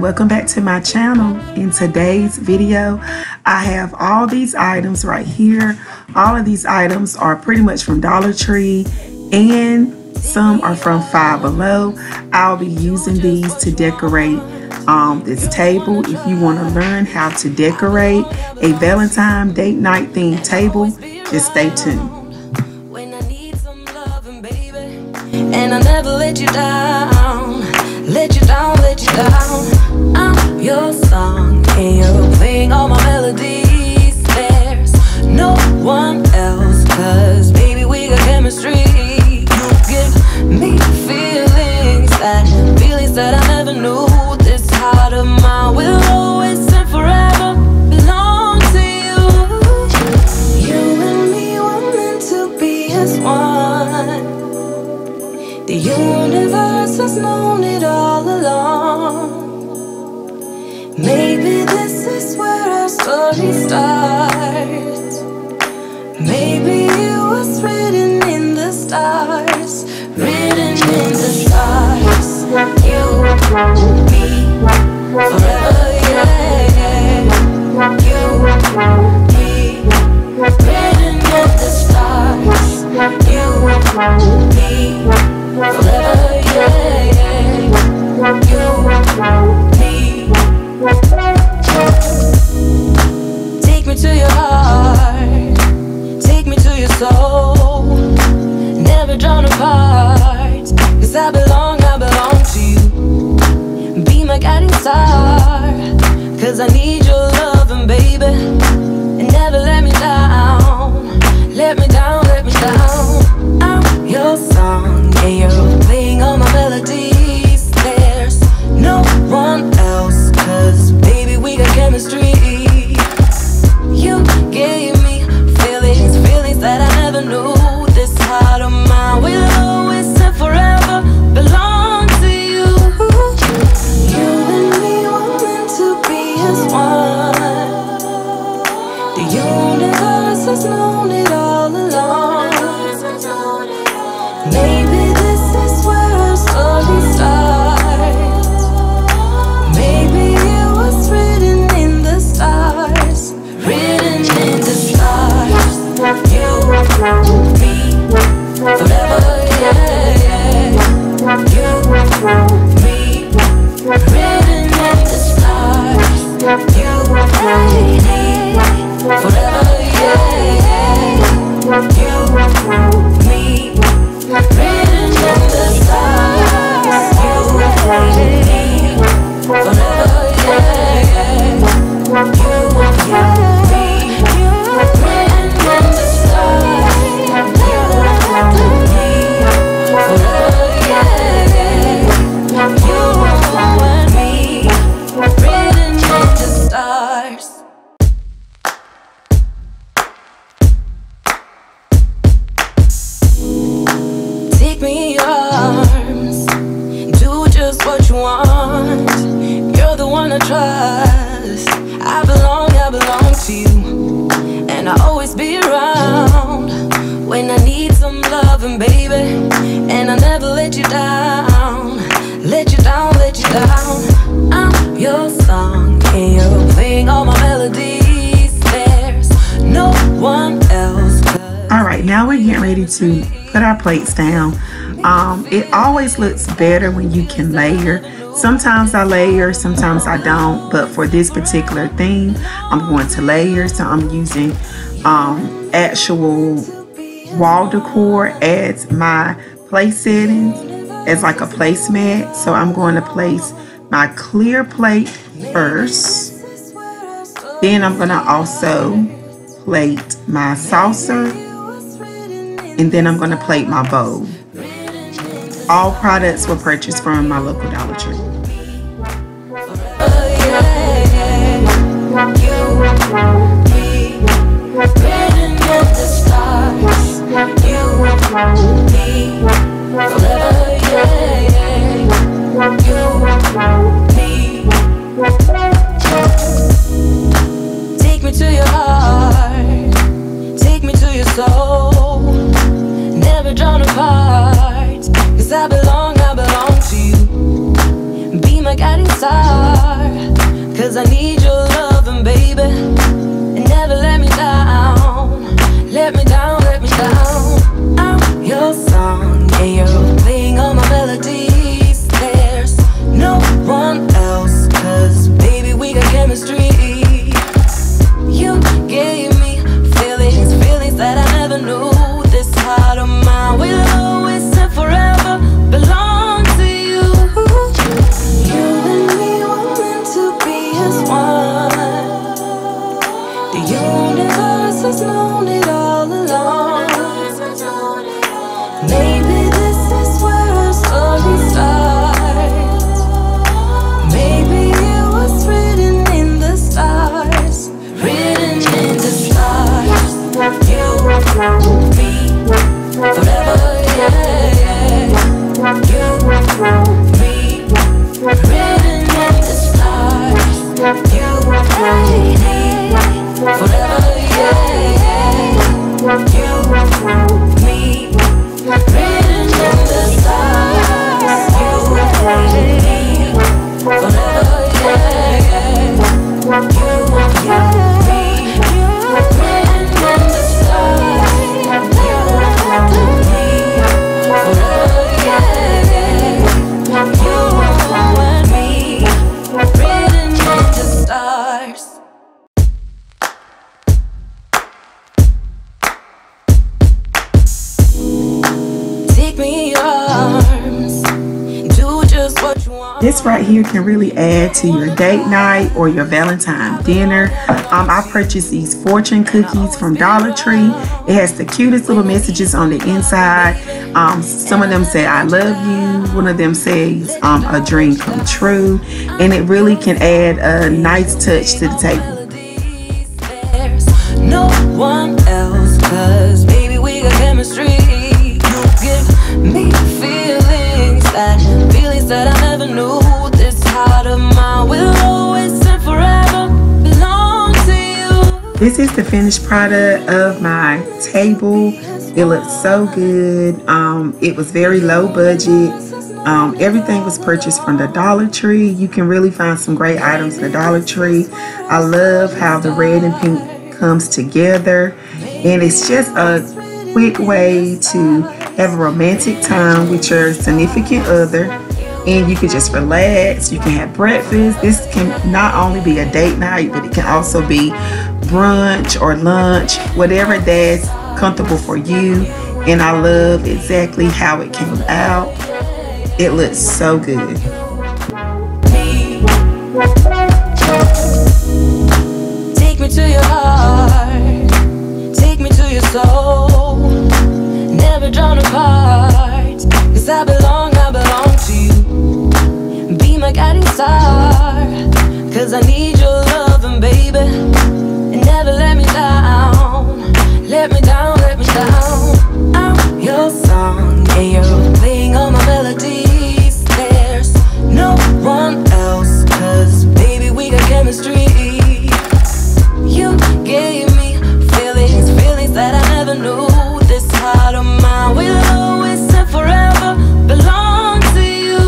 welcome back to my channel. In today's video, I have all these items right here. All of these items are pretty much from Dollar Tree and some are from Five Below. I'll be using these to decorate this table. If you want to learn how to decorate a Valentine date night themed table, just stay tuned. And I never let you down, let you down, let you down. I'm your song and you're playing all my melodies. There's no one else, cause baby we got chemistry. You give me feelings that I never knew. This heart of mine will always and forever belong to you. You and me were meant to be as one. The universe has known it all along. Maybe this is where our story starts. Maybe it was written in the stars, written in the stars. You, me, forever, yeah. You, me, written in the stars. You, me, forever, yeah. You, me. Take me to your heart, take me to your soul. Never drawn apart, cause I belong to you. Be my guiding star, cause I need your loving, baby. And never let me down, let me down, let me down. I'm your song, and you're playing all my melodies. There's no one else, cause baby we got chemistry. You gave me feelings, feelings that I never knew. This heart of mine will always and forever belong to you. You and me were meant to be as one. The universe has known it all along. Maybe this is where our story starts. Maybe it was written in the stars, written in the stars. You, me, forever, yeah. You, me, written in the stars. You, me, forever, yeah. You, me, written in the stars. You, me, forever, yeah. You, me, written in the stars. You, me, forever, yeah. You and me, written in the stars. Take me in your arms, do just what you want. You're the one I trust. I belong to you. And I'll always be around when I need some loving, baby. And I'll never let you down, let you down, let you down. I'm your song and you're playing all my melodies. There's no one else. Alright, now we're getting ready to put our plates down. It always looks better when you can layer. Sometimes I layer, sometimes I don't, but for this particular theme, I'm going to layer. So I'm using actual wall decor as my place settings, as like a placemat. So I'm going to place my clear plate first. Then I'm going to also plate my saucer. And then I'm going to plate my bowl. All products were purchased from my local Dollar Tree. Take me to your heart, take me to your soul. Never drawn apart, cause I belong to you. 'cause I need your loving, baby. And never let me down. Let me down, let me down. I'm your song, and you're playing all my melodies. There's no one else, 'cause baby, we got chemistry. You gave me feelings, feelings that I never knew. This heart of mine will always and forever belong to you. You and me were meant to be as one. The universe has known it all along. Maybe this is where our story starts. Maybe it was written in the stars. Written in the stars. You, me, forever, yeah, yeah. You, me, written in the stars. You, me, forever, yeah, yeah. You, me, written in the stars. You, me, forever, yeah, yeah. You, me, written in the stars. You, me, forever, yeah, yeah. You and me, written in the stars. Take me in your arms, do just what you want. This right here can really add to your date night or your Valentine dinner. I purchased these fortune cookies from Dollar Tree. It has the cutest little messages on the inside. Some of them say I love you. One of them says a dream come true. And it really can add a nice touch to the table. There's no one else, 'cause baby, we got chemistry. You give me feelings that I never knew. This heart of mine will always and forever belong to you. This is the finished product of my table. It looks so good. It was very low budget. Everything was purchased from the Dollar Tree. You can really find some great items in the Dollar Tree. I love how the red and pink comes together, and it's just a quick way to have a romantic time with your significant other, and you can just relax. You can have breakfast. This can not only be a date night, but it can also be brunch or lunch, whatever that's comfortable for you. And I love exactly how it came out. It looks so good. Take me to your heart, take me to your soul. Never drawn apart, 'cause I belong to you. Be my guiding star, 'cause I need your loving, baby. And never let me down. Let me down, let me down. I'm your song, and you're playing all my melodies. There's no one else, 'cause baby, we got chemistry. You gave me feelings, feelings that I never knew. This heart of mine will always and forever belong to you.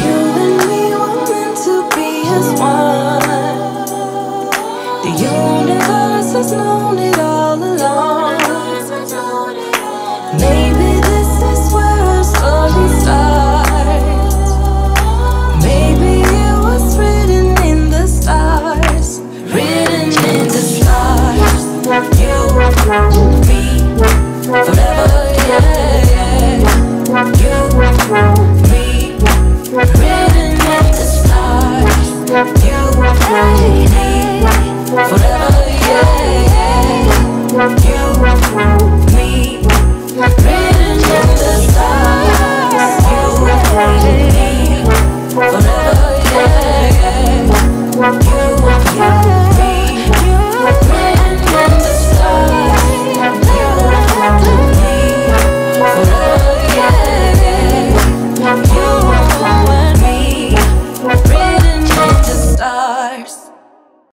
You and me were meant to be as one. The universe has known it all.